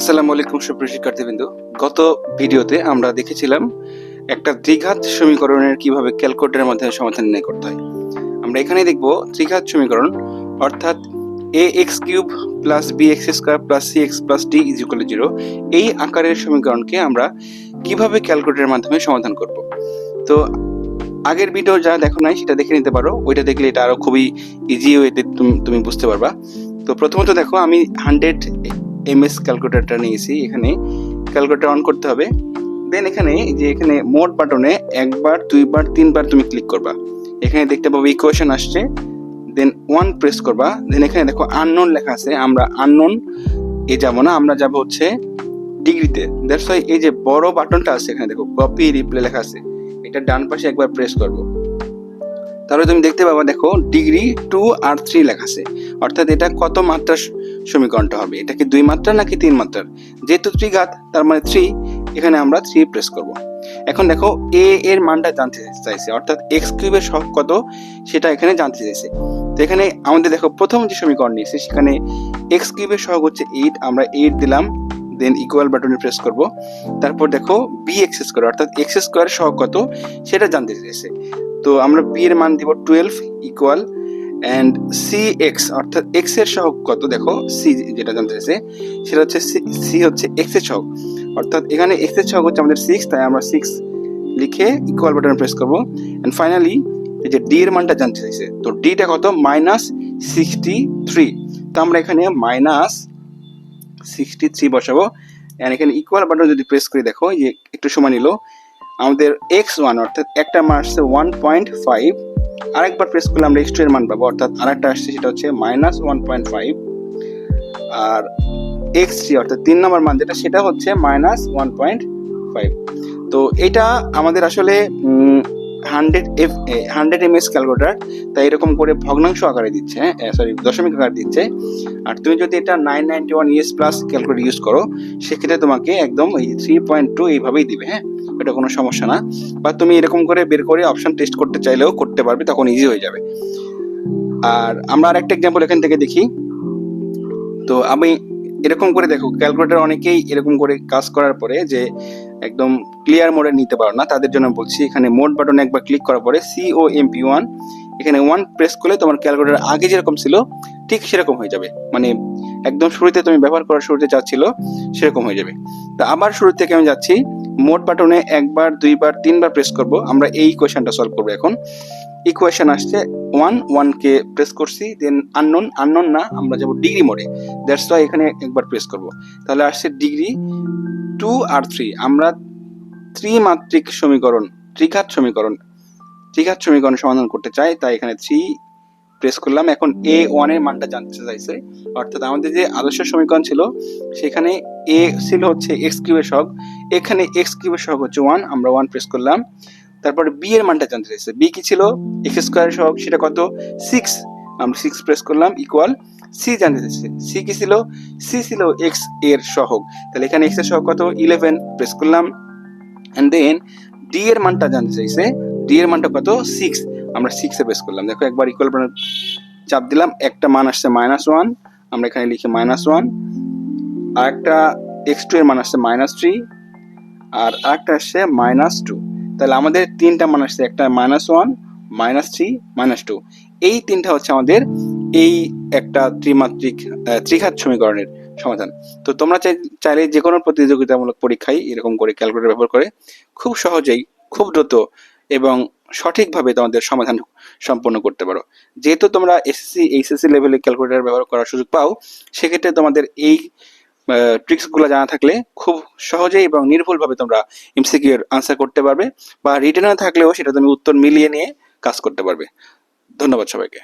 আসসালামু আলাইকুম সুপ্রিয় শিক্ষার্থীবৃন্দ। গত ভিডিওতে আমরা দেখেছিলাম একটা দ্বিঘাত সমীকরণের কিভাবে ক্যালকুলেটরের মাধ্যমে সমাধান নির্ণয় করতে হয়। আমরা এখানে দেখব দ্বিঘাত সমীকরণ অর্থাৎ ax³ plus bx² plus cx plus d is equal to 0 এই আকারের সমীকরণকে আমরা কিভাবে ক্যালকুলেটরের মাধ্যমে সমাধান করব। তো আগের ভিডিও যা দেখো নাই সেটা দেখে নিতে পারো, ওইটা দেখলে এটা আরো খুবই ইজি ওয়েতে তুমি বুঝতে পারবা। তো প্রথমত দেখো আমি 100 ms ক্যালকুলেটরটা নিয়েছি। এখানে ক্যালকুলেটর অন করতে হবে। দেন এখানে মোড বাটনে একবার দুইবার তিনবার তুমি ক্লিক করবা। এখানে দেখতে পাবো ইকুয়েশন আসছে, দেন 1 প্রেস করবা। দেন এখানে দেখো আননোন লেখা আছে, আমরা আননোন এ যাব না, আমরা যাব হচ্ছে ডিগ্রিতে। দ্যাটস ওয়াই এই যে বড় বাটনটা আছে এখানে দেখো কপি রিপ্লে লেখা আছে, এটা ডান পাশে একবার প্রেস করব। তাহলে তুমি দেখতে পাবা দেখো ডিগ্রি 2 আর 3 লেখা আছে, অর্থাৎ এটা কত মাত্রার সমীকরণটা হবে, এটা কি 2 মাত্রার নাকি 3 মাত্রার। যেহেতু ত্রিঘাত তার মানে 3, এখানে আমরা 3 প্রেস করব। এখন দেখো a এর মানটা জানতে চাইছে, অর্থাৎ x³ এর সহগ কত সেটা এখানে জানতে চাইছে। তো এখানে আমাদের দেখো প্রথম যে সমীকরণ নিয়েছে সেখানে x³ এর সহগ হচ্ছে 8, আমরা 8 দিলাম, দেন ইকুয়াল বাটনে প্রেস করব। তারপর দেখো bx² অর্থাৎ x² এর সহগ কত সেটা জানতে চাইছে। তো আমরা b এর মান দিব 12 ইকুয়াল এন্ড cx অর্থাৎ x এর সহগ কত, দেখো c যেটা জানতে চাইছে সেটা হচ্ছে c হচ্ছে x এর সহগ, অর্থাৎ এখানে x এর সহগ হচ্ছে আমাদের 6, তাই আমরা 6 লিখে ইকুয়াল বাটন প্রেস করব। এন্ড ফাইনালি এই যে d এর মানটা জানতে চাইছে, তো d টা কত -63। তো আমরা এখানে -63 বসাবো। এন্ড এখানে ইকুয়াল বাটন যদি প্রেস করি দেখো যে একটু সময় নিল, আমাদের x1 অর্থাৎ একটা মান আসছে 1.5, আরেকবার প্রেস করলে আমরা x2 এর মান পাবো, অর্থাৎ আরেকটা আসছে সেটা হচ্ছে -1.5, আর x3 অর্থাৎ 3 নম্বর মান যেটা সেটা হচ্ছে -1.5। তো এটা আমাদের আসলে 100 ms ক্যালকুলেটর, তাই এরকম করে ভগ্নাংশ আকারে দিচ্ছে, দশমিক আকারে দিচ্ছে। আর তুমি যদি এটা 991 ES প্লাস ক্যালকুলেটর ইউজ করো সেক্ষেত্রে তোমাকে একদম এই 3.2 এইভাবেই দিবে। এটা কোনো সমস্যা না, বা তুমি এরকম করে বের করে অপশন টেস্ট করতে চাইলেও করতে পারবে, তখন ইজি হয়ে যাবে। আর আমরা আরেকটা এক্সাম্পল এখান থেকে দেখি। তো আমি এরকম করে দেখো ক্যালকুলেটর অনেকেই এরকম করে কাজ করার পরে যে একদম ক্লিয়ার মোডে নিতে পারো না, তাদের জন্য বলছি এখানে মোড বাটনে একবার ক্লিক করার পরে COMP1 এখানে 1 প্রেস করলে তোমার ক্যালকুলেটর আগে যেরকম ছিল ঠিক সেরকম হয়ে যাবে, মানে একদম শুরুতে তুমি ব্যবহার করার শুরুতে যা ছিল সেরকম হয়ে যাবে। তো আবার শুরু থেকে আমি যাচ্ছি, মোড বাটনে একবার দুইবার তিনবার প্রেস করব। আমরা এই ইকুয়েশনটা সলভ করব। এখন ইকুয়েশন আসছে 1 কে প্রেস করছি, দেন আননোন না, আমরা যাব ডিগ্রি মোডে। দ্যাটস ওয়াই এখানে একবার প্রেস করব। তাহলে আসছে ডিগ্রি 2 আর 3। আমরা ত্রিমাত্রিক সমীকরণ ত্রিঘাত সমীকরণ সমাধান করতে চাই, তাই এখানে 3 প্রেস করলাম। এখন a1 এর মানটা জানতে চাইছে, অর্থাৎ আমাদের যে আদর্শ সমীকরণ ছিল সেখানে a ছিল হচ্ছে x³ এর সহগ, এখানে x³ এর সহগ হচ্ছে 1, আমরা 1 প্রেস করলাম। তারপরে b এর মানটা জানতে চাইছে, b কি ছিল x² এর সহগ সেটা কত 6, আমরা 6 প্রেস করলাম ইকুয়াল c জানতে চাইছে, c কি ছিল c ছিল x এর সহগ, তাহলে এখানে x এর সহগ কত 11 প্রেস করলাম। এন্ড দেন d এর মানটা জানতে চাইছে, d এর মানটা কত 6, আমরা 6 এ প্রেস করলাম। দেখো একবার ইকুয়াল বাটন চাপ দিলাম, একটা মান আসছে -1, আমরা এখানে লিখি -1, আর একটা x2 এর মান আসছে -3, আর আরেকটা আসছে -2। তাহলে আমাদের তিনটা মান আসছে, একটা -1, -3, -2। এই তিনটা হচ্ছে আমাদের এই একটা ত্রিঘাত সমীকরণের সমাধান। তো তোমরা চাইলে যে কোনো প্রতিযোগিতামূলক পরীক্ষায় এরকম করে ক্যালকুলেটর ব্যবহার করে খুব সহজেই, খুব দ্রুত এবং সঠিকভাবে তোমাদের সমাধান সম্পন্ন করতে পারো। যেহেতু তোমরা এসএসসি এইচএসসি লেভেলে ক্যালকুলেটর ব্যবহার করার সুযোগ পাও, সেক্ষেত্রে তোমাদের এই ট্রিক্সগুলো জানা থাকলে খুব সহজেই এবং নির্ভুলভাবে তোমরা এমসিকিউ এর আনসার করতে পারবে, বা রিটেনে থাকলেও সেটা তুমি উত্তর মিলিয়ে নিয়ে কাজ করতে পারবে। ধন্যবাদ সবাইকে।